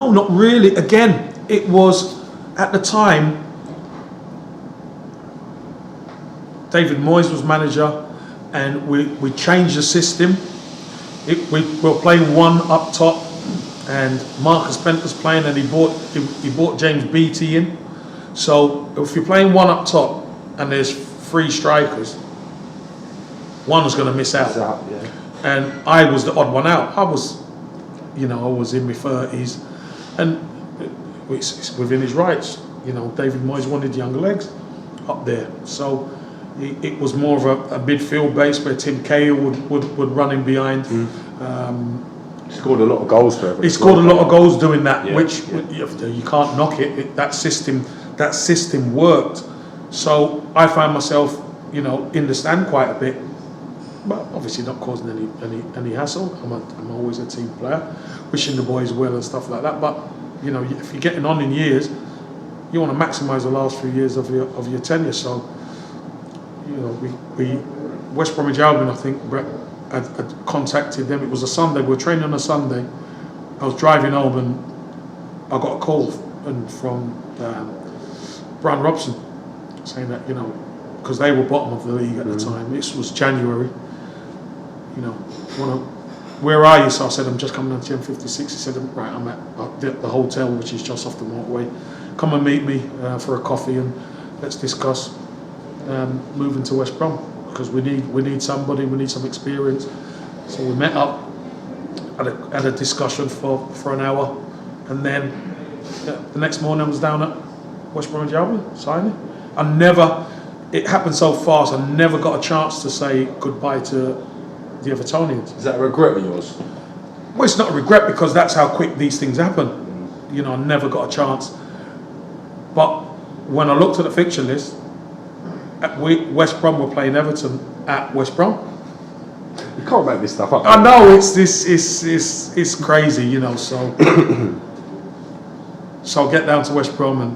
No, not really. Again, it was at the time. David Moyes was manager, and we changed the system. We were playing one up top, and Marcus Bent was playing, and he bought James Beattie in. So if you're playing one up top and there's three strikers, one's going to miss out. Yeah. And I was the odd one out. I was in my 30s, and it's within his rights. David Moyes wanted younger legs up there, so it was more of a midfield base where Tim Cahill would run in behind. He scored a lot of goals for everyone. He scored a lot of goals doing that, Yeah, which you can't knock it. That system worked. So I found myself, in the stand quite a bit, but obviously not causing any hassle. I'm always a team player, wishing the boys well and stuff like that. But if you're getting on in years, you want to maximise the last few years of your tenure. So we West Bromwich Albion, I think Brett had contacted them. It was a Sunday. We were training on a Sunday. I was driving home and I got a call from Brian Robson saying that because they were bottom of the league at the time. This was January. Where are you? So I said, I'm just coming down to M56. He said, right, I'm at the hotel, which is just off the motorway. Come and meet me for a coffee and let's discuss moving to West Brom, because we need somebody, we need some experience. So we met up, had a discussion for an hour, and then the next morning I was down at West Bromwich Albion signing. It happened so fast, I never got a chance to say goodbye to the Evertonians. Is that a regret of yours? Well, it's not a regret because that's how quick these things happen. I never got a chance. But when I looked at the fixture list, West Brom were playing Everton at West Brom. You can't make this stuff up. I know it's crazy, So so I get down to West Brom and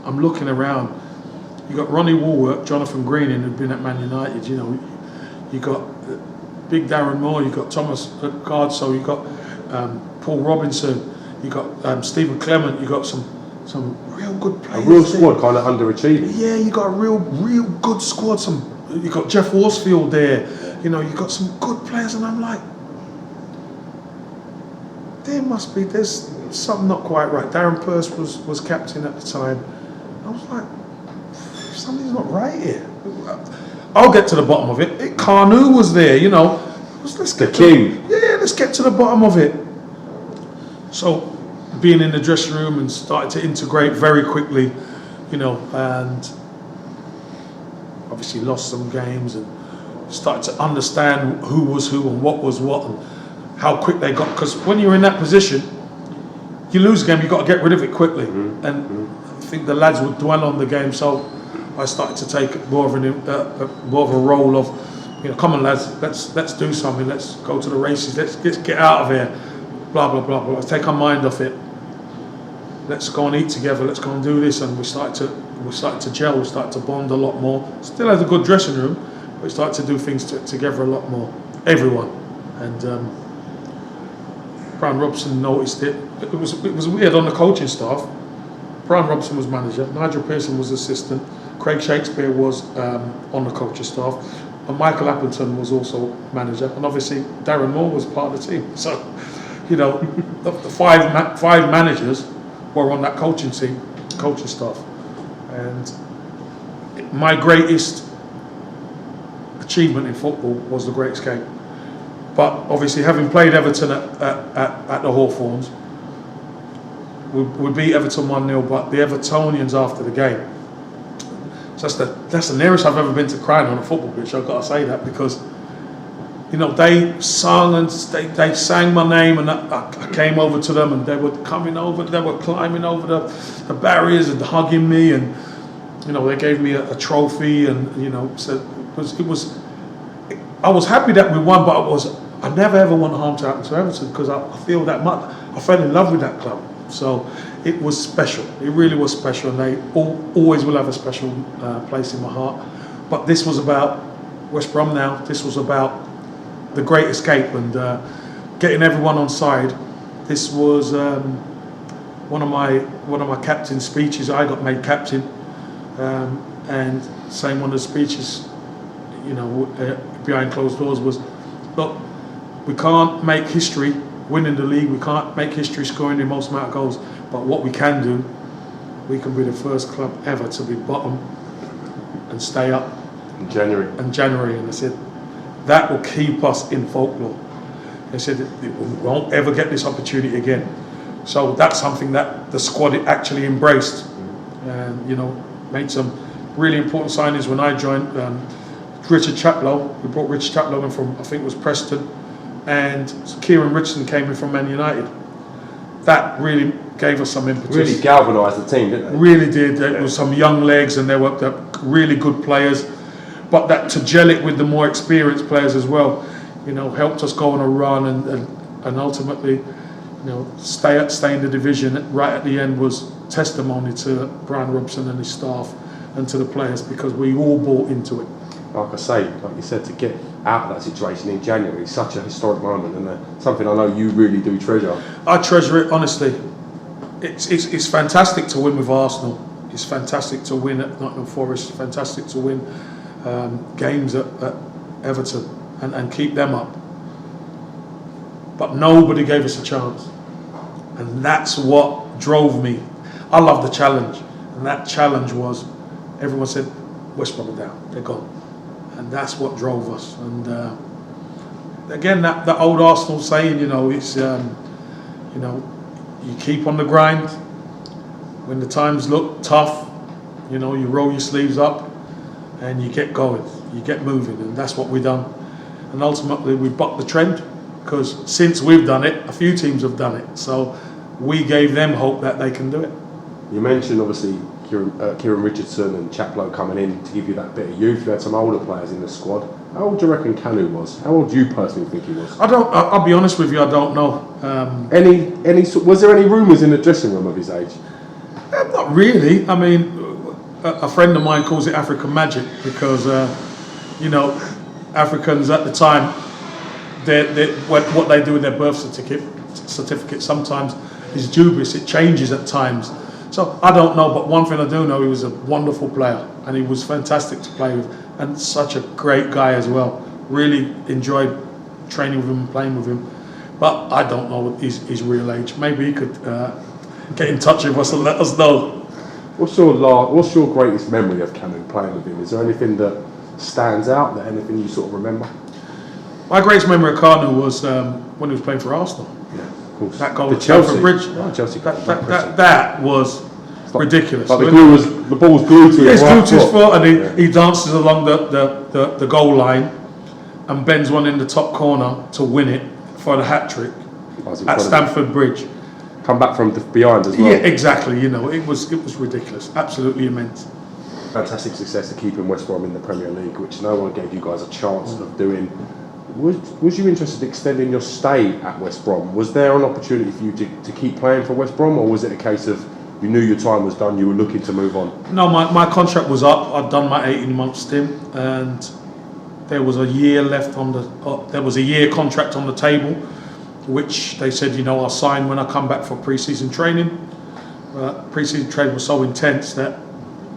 I'm looking around. You got Ronnie Woolworth, Jonathan Greening, who'd been at Man United. You got Big Darren Moore. You got Thomas Gardso. You got Paul Robinson. You got Stephen Clement. You got some real good players. A real squad, kind of underachieving. Yeah, you got a real good squad. You got Jeff Horsfield there. You got some good players, and I'm like, there's something not quite right. Darren Purse was captain at the time. I was like, something's not right here. I'll get to the bottom of it. Carnu was there, Let's get to the bottom of it. So, being in the dressing room and started to integrate very quickly, and obviously lost some games and started to understand who was who and what was what and how quick they got. Because when you're in that position, you lose a game, you've got to get rid of it quickly. And I think the lads would dwell on the game, so I started to take more of a role of, come on lads, let's do something, let's go to the races, let's get out of here, blah blah blah blah. Let's take our mind off it. Let's go and eat together. Let's go and do this, and we started to gel. We started to bond a lot more. Still had a good dressing room, but we started to do things together a lot more. Everyone, and Brian Robson noticed it. It was weird on the coaching staff. Brian Robson was manager. Nigel Pearson was assistant. Craig Shakespeare was on the coaching staff, and Michael Appleton was also manager. And obviously Darren Moore was part of the team. So, the five managers were on that coaching staff. And my greatest achievement in football was the Great Escape. But obviously, having played Everton at the Hawthorns, we beat Everton 1-0, but the Evertonians after the game, so that's the nearest I've ever been to crying on a football pitch. I've got to say that, because they sung and they sang my name, and I came over to them, and they were coming over, they were climbing over the barriers and hugging me, and they gave me a trophy, and so it was. I was happy that we won, but I never ever want harm to happen to Everton, because I feel that much. I fell in love with that club, so it was special. It really was special, and they always will have a special place in my heart. But this was about West Brom now. This was about the Great Escape and getting everyone on side. This was one of my captain speeches, I got made captain, and saying one of the speeches, behind closed doors was, look, we can't make history winning the league, we can't make history scoring the most amount of goals, but what we can do, we can be the first club ever to be bottom and stay up In January. And I said, that will keep us in folklore. They said, we won't ever get this opportunity again. So that's something that the squad actually embraced, and made some really important signings when I joined. Richard Chaplow, we brought Richard Chaplow in from, I think it was Preston, and Kieran Richardson came in from Man United. That really gave us some impetus. Really galvanised the team, didn't they? Really did. There was some young legs, and they were really good players. But that to gel it with the more experienced players as well, helped us go on a run, and ultimately, stay in the division right at the end was testimony to Brian Robson and his staff and to the players, because we all bought into it. Like I say, like you said, to get out of that situation in January is such a historic moment, and something I know you really do treasure. I treasure it, honestly. It's fantastic to win with Arsenal. It's fantastic to win at Nottingham Forest. It's fantastic to win games at Everton and keep them up. But nobody gave us a chance, and that's what drove me. I love the challenge, and that challenge was, everyone said, West Brom are down, they're gone, and that's what drove us. And again, that old Arsenal saying, it's you keep on the grind. When the times look tough, you roll your sleeves up and you get going, you get moving, and that's what we've done. And ultimately, we bucked the trend, because since we've done it, a few teams have done it. So we gave them hope that they can do it. You mentioned obviously Kieran Richardson and Chaplow coming in to give you that bit of youth. You had some older players in the squad. How old do you reckon Kanu was? How old do you personally think he was? I'll be honest with you, I don't know. Was there any rumours in the dressing room of his age? Not really. I mean, a friend of mine calls it African magic, because Africans at the time, what they do with their birth certificate sometimes is dubious. It changes at times. So I don't know, but one thing I do know, he was a wonderful player, and he was fantastic to play with, and such a great guy as well. Really enjoyed training with him and playing with him. But I don't know his real age. Maybe he could get in touch with us and let us know. What's your greatest memory of Kanu playing with him? Is there anything that stands out, anything you sort of remember? My greatest memory of Kanu was when he was playing for Arsenal. Yeah, of course. That goal at at Stamford Bridge. Chelsea. That was ridiculous. Like the ball was glued to his glued to his foot, and Yeah. he dances along the goal line and bends one in the top corner to win it for the hat trick at Stamford Bridge. Come back from behind as well. Yeah, exactly. It was ridiculous, absolutely immense. Fantastic success to keeping West Brom in the Premier League, which no one gave you guys a chance of doing. Was you interested in extending your stay at West Brom? Was there an opportunity for you to keep playing for West Brom, or was it a case of you knew your time was done, you were looking to move on? No, my contract was up. I'd done my 18-month stint, and there was a year left on there was a year contract on the table, which they said, I'll sign when I come back for pre-season training. Pre-season training was so intense that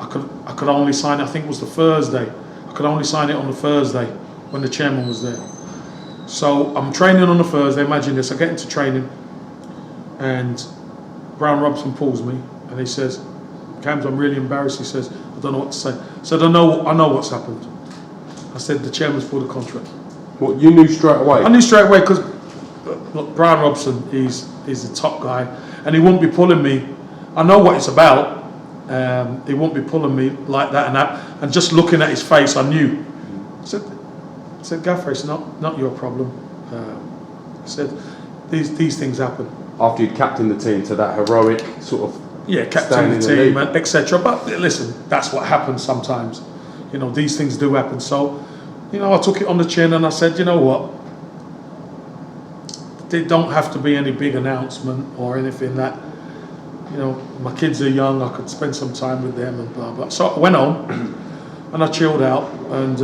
I could only sign, I think it was the Thursday. I could only sign it on the Thursday when the chairman was there. So I'm training on the Thursday, imagine this, I get into training, and Brian Robson pulls me and he says, Cams, I'm really embarrassed. He says, I don't know what to say. I said, I know what's happened. I said, the chairman's pulled the contract. What, you knew straight away? I knew straight away, because Brian Robson, he's the top guy, and he won't be pulling me. I know what it's about. He won't be pulling me like that and that. And just looking at his face, I knew. I said, Gaffer, it's not your problem. I said, these things happen. After you'd captained the team to that heroic sort of captain the team, etc. But listen, that's what happens sometimes. These things do happen. So, I took it on the chin and I said, you know what? There don't have to be any big announcement or anything that, my kids are young, I could spend some time with them and blah, blah. So I went home and I chilled out, and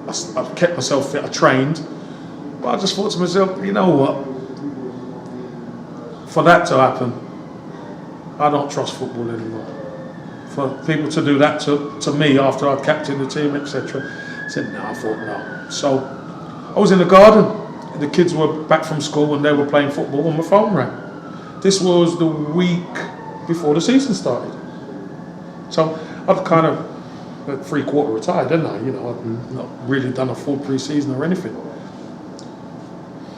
I kept myself fit, I trained. But I just thought to myself, you know what? for that to happen, I don't trust football anymore. For people to do that to me after I'd captained the team, etc. I said, no, I thought no. So I was in the garden. The kids were back from school and they were playing football and my phone rang. This was the week before the season started. So I'd kind of three-quarter retired, didn't I? You know, I'd not really done a full pre-season or anything.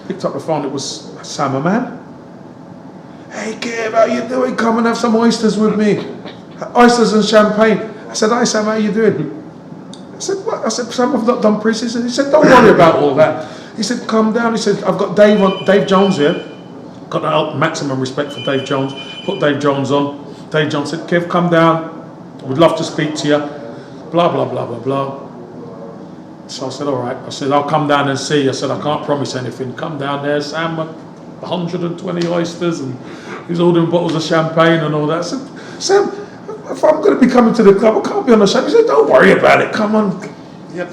Picked up the phone, it was Sam, man. Hey, Kev, how you doing? Come and have some oysters with me. Oysters and champagne. I said, hi, Sam, how you doing? I said, what? I said, Sam, I've not done pre-season. He said, don't worry about all that. He said, come down. He said, I've got Dave Jones here. Got the maximum respect for Dave Jones. Put Dave Jones on. Dave Jones said, Kev, come down. Would love to speak to you. Blah, blah, blah, blah, blah. So I said, all right. I said, I'll come down and see you. I said, I can't promise anything. Come down there, Sam, 120 oysters, and he's ordering bottles of champagne and all that. I said, Sam, if I'm going to be coming to the club, I can't be on the champagne. He said, don't worry about it. Come on. Yeah,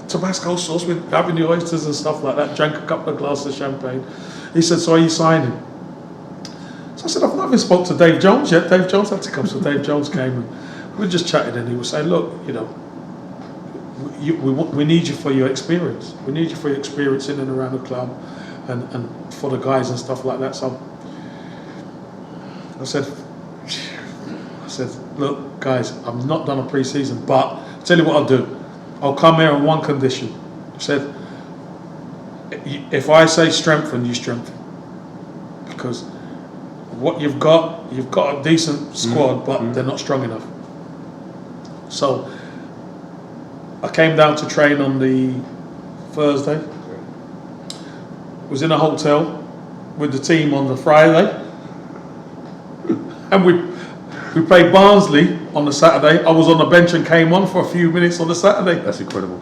Tabasco sauce with having the oysters and stuff like that. Drank a couple of glasses of champagne. He said, so are you signing? So I said, I've not even spoke to Dave Jones yet. Dave Jones had to come. So Dave Jones came and we just chatted and he was saying, look, you know, we need you for your experience. We need you for your experience in and around the club and for the guys and stuff like that. So I said, look, guys, I've not done a pre-season, but I'll tell you what I'll do. I'll come here on one condition. I said, if I say strengthen, you strengthen. Because what you've got a decent squad, but they're not strong enough. So I came down to train on the Thursday. Was in a hotel with the team on the Friday. And we played Barnsley on the Saturday. I was on the bench and came on for a few minutes on the Saturday. That's incredible.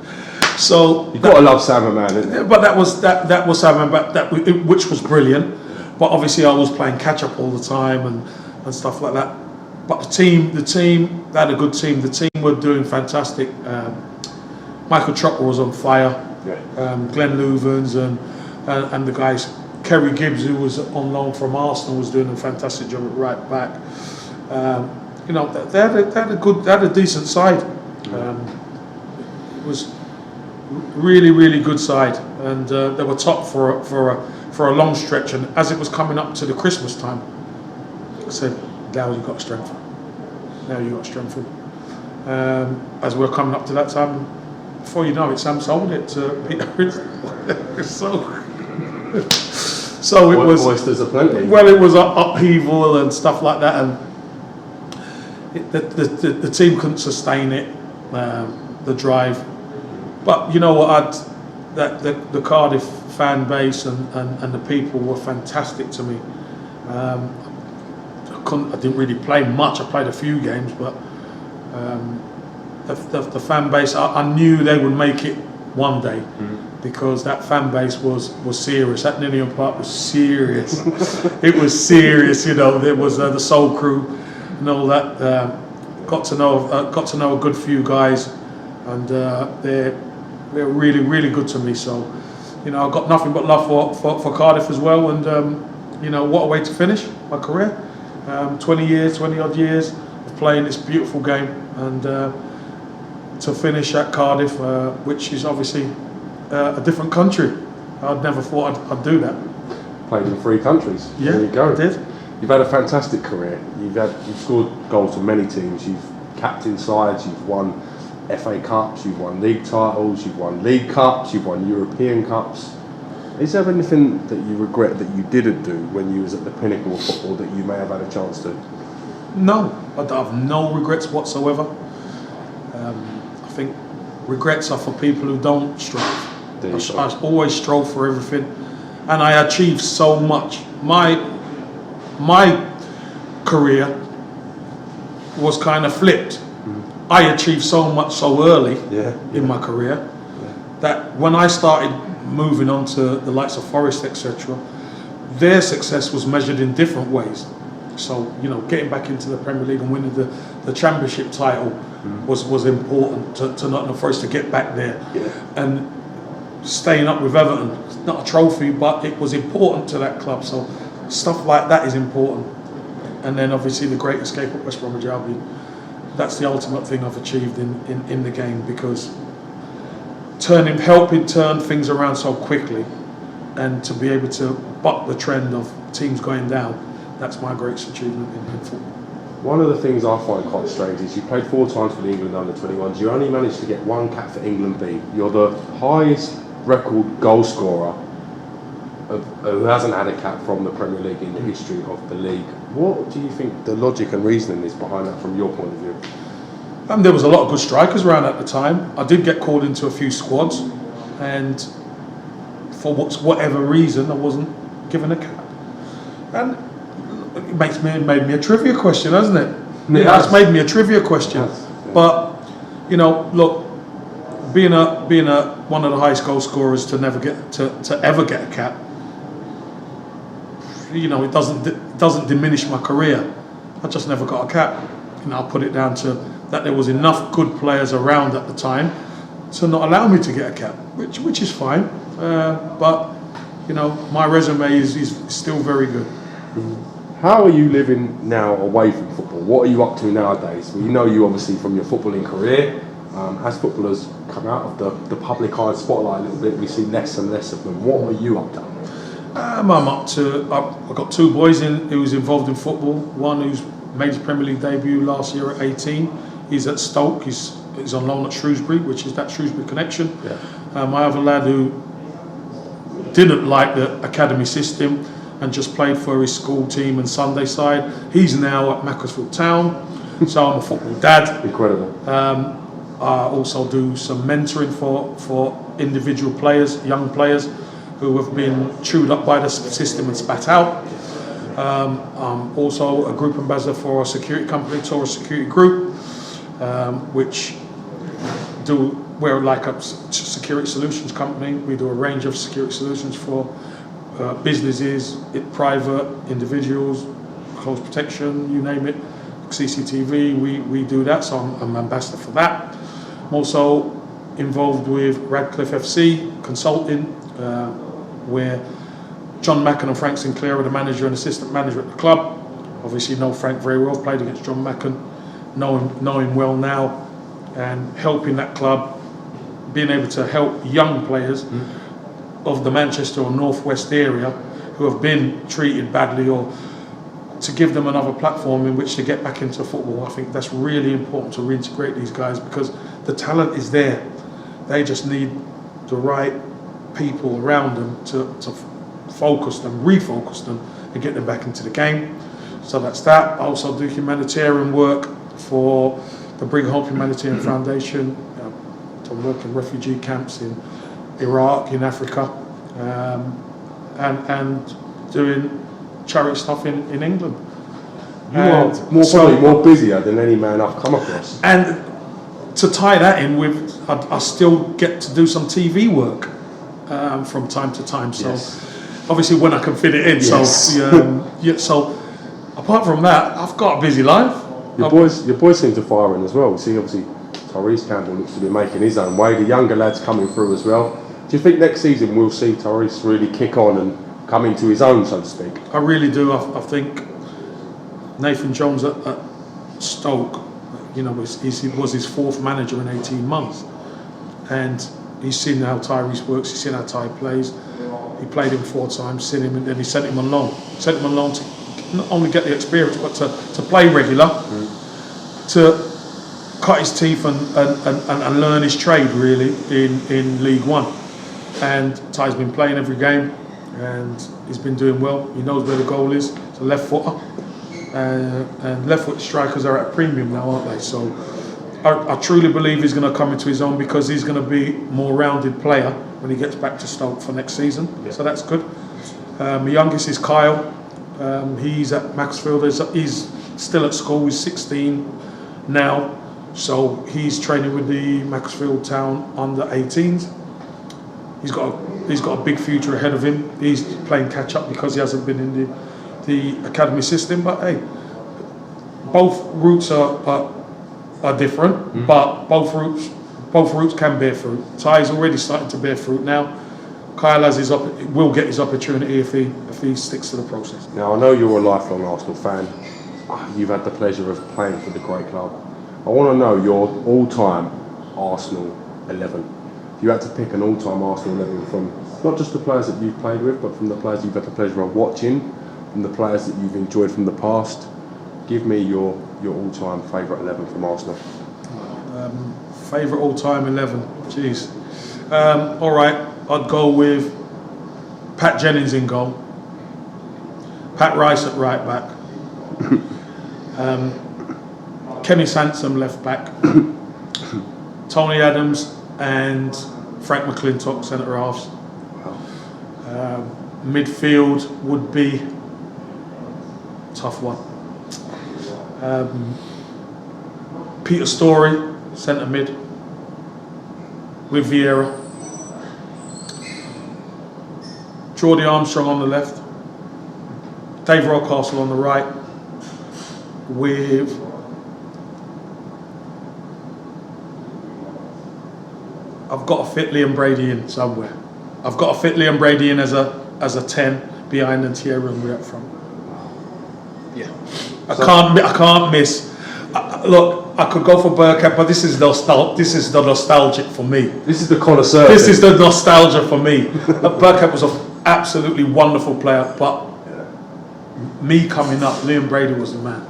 So you've got to love Sam, man, isn't it? But that was Sam, which was brilliant. But obviously I was playing catch up all the time and stuff like that. But the team, they had a good team. The team were doing fantastic. Michael Chopper was on fire. Yeah. Glenn Louvens and the guys. Kerry Gibbs, who was on loan from Arsenal, was doing a fantastic job at right back. You know, they had a decent side. It was really, really good side, and they were top for a long stretch. And as it was coming up to the Christmas time, I said, "Now you've got to strengthen. Now you've got to strengthen." As we were coming up to that time, before you know it, Sam sold it to Peter. So it was. Oysters are plenty. Well, it was upheaval and stuff like that, and the team couldn't sustain it, the drive. But you know what? The Cardiff fan base and the people were fantastic to me. I didn't really play much. I played a few games, but the fan base, I knew they would make it one day. Because that fan base was serious. That Ninian Park was serious. It was serious, you know. There was the Soul Crew and all that. Got to know a good few guys, and they're really, really good to me. So, you know, I've got nothing but love for Cardiff as well. And you know, what a way to finish my career. 20 odd years of playing this beautiful game, and to finish at Cardiff, which is obviously a different country. I'd never thought I'd do that. Played in 3 countries. Yeah, there you go. I did. You've had a fantastic career. You've scored goals for many teams. You've captained sides. You've won FA Cups. You've won league titles. You've won League Cups. You've won European Cups. Is there anything that you regret that you didn't do when you was at the pinnacle of football that you may have had a chance to? No, I have no regrets whatsoever. I think regrets are for people who don't strive. I always strove for everything, and I achieved so much. My career was kind of flipped. I achieved so much so early in my career that when I started moving on to the likes of Forest, etc., their success was measured in different ways. So, you know, getting back into the Premier League and winning the Championship title was important to Nottingham Forest to get back there. And staying up with Everton, not a trophy, but it was important to that club. So stuff like that is important. And then obviously the Great Escape at West Bromwich Albion, that's the ultimate thing I've achieved in the game, because helping turn things around so quickly, and to be able to buck the trend of teams going down, that's my greatest achievement in football. One of the things I find quite strange is you played 4 times for the England under-21s. You only managed to get 1 cap for England B. You're the highest record goal scorer who hasn't had a cap from the Premier League in the history of the league. What do you think the logic and reasoning is behind that from your point of view? There was a lot of good strikers around at the time. I did get called into a few squads, and for whatever reason, I wasn't given a cap. And it made me a trivia question, hasn't it? It's made me a trivia question. Yes. Yeah. But look, being one of the highest goal scorers to never get to ever get a cap, it doesn't diminish my career. I just never got a cap. I'll put it down to that there was enough good players around at the time to not allow me to get a cap, which is fine. But my resume is still very good. How are you living now away from football? What are you up to nowadays? We know you obviously from your footballing career. As footballers come out of the public eye spotlight a little bit, we see less and less of them. What are you up to? I've got 2 boys who's involved in football. One who's made his Premier League debut last year at 18. He's at Stoke. He's on loan at Shrewsbury, which is that Shrewsbury connection. Yeah. My other lad who didn't like the academy system and just played for his school team and Sunday side, he's now at Macclesfield Town. So I'm a football dad. Incredible. I also do some mentoring for individual players, young players who have been chewed up by the system and spat out. I'm also a group ambassador for a security company, Taurus Security Group, which we're like a security solutions company. We do a range of security solutions for businesses, private, individuals, close protection, you name it, CCTV, we do that, so I'm ambassador for that. I'm also involved with Radcliffe FC Consulting, where John Macken and Frank Sinclair are the manager and assistant manager at the club. Obviously know Frank very well, played against John Macken, know him well now, and helping that club, being able to help young players of the Manchester or North West area who have been treated badly, or to give them another platform in which to get back into football. I think that's really important to reintegrate these guys, because the talent is there. They just need the right people around them to focus them, refocus them, and get them back into the game. So that's that. I also do humanitarian work for the Brigham Hope Humanitarian Foundation. I work in refugee camps in Iraq, in Africa, and doing charity stuff in England. You are probably more busier than any man I've come across. And to tie that in with, I still get to do some TV work from time to time. So obviously when I can fit it in. Yes. So apart from that, I've got a busy life. Your boys seem to fire in as well. See, obviously Tyrese Campbell looks to be making his own way. The younger lads coming through as well. Do you think next season we'll see Tyrese really kick on and come into his own, so to speak? I really do. I think Nathan Jones at Stoke, he was his 4th manager in 18 months, and he's seen how Tyrese works. He's seen how Ty plays. He played him 4 times, seen him, and then he sent him on loan. Sent him on loan to not only get the experience, but to play regular, to cut his teeth and learn his trade really in League One. And Ty's been playing every game, and he's been doing well. He knows where the goal is. It's a left footer, and left foot strikers are at a premium now, aren't they? So I truly believe he's going to come into his own, because he's going to be a more rounded player when he gets back to Stoke for next season. Yeah. So that's good. My youngest is Kyle. He's at Macclesfield. He's still at school. He's 16 now, so he's training with the Macclesfield Town under 18s. He's got a big future ahead of him. He's playing catch up because he hasn't been in the academy system. But hey, both routes are different, but both routes can bear fruit. Ty's already starting to bear fruit now. Kyle will get his opportunity if he sticks to the process. Now, I know you're a lifelong Arsenal fan. You've had the pleasure of playing for the great club. I want to know your all-time Arsenal 11. If you had to pick an all-time Arsenal 11 from not just the players that you've played with, but from the players you've had the pleasure of watching, from the players that you've enjoyed from the past, give me your all-time favourite 11 from Arsenal. Favourite all-time 11? Jeez. All right, I'd go with Pat Jennings in goal. Pat Rice at right back. Kenny Sansom left back. Tony Adams and Frank McClintock centre halves. Midfield would be tough one. Peter Storey centre mid with Vieira. Geordie Armstrong on the left. Dave Rocastle on the right. With I've got to fit Liam Brady in somewhere. I've got to fit Liam Brady in as a 10 behind and Thierry Henry up front. Yeah, I can't miss. Look, I could go for Bergkamp, but this is the nostalgic for me. This is the connoisseur. This is the nostalgia for me. Bergkamp was an absolutely wonderful player, but me coming up, Liam Brady was the man.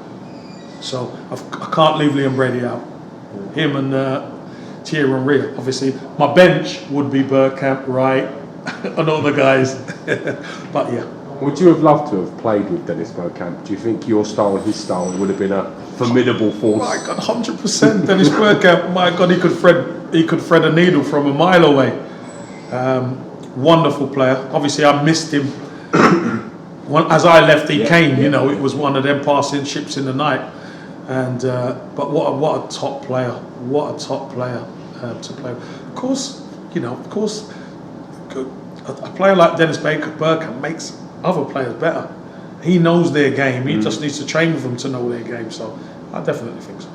So I can't leave Liam Brady out. Him and Thierry Henry. Obviously, my bench would be Bergkamp, Wright, and all the guys. But yeah. Would you have loved to have played with Dennis Bergkamp? Do you think your style and his style would have been a formidable force? My God, 100%. Dennis Bergkamp. My God, he could thread a needle from a mile away. Wonderful player. Obviously, I missed him. As I left, he came. You know, it was one of them passing ships in the night. And but what a top player! What a top player to play with. Of course, a player like Dennis Bergkamp makes other players better. He knows their game. He just needs to train with them to know their game. So I definitely think so.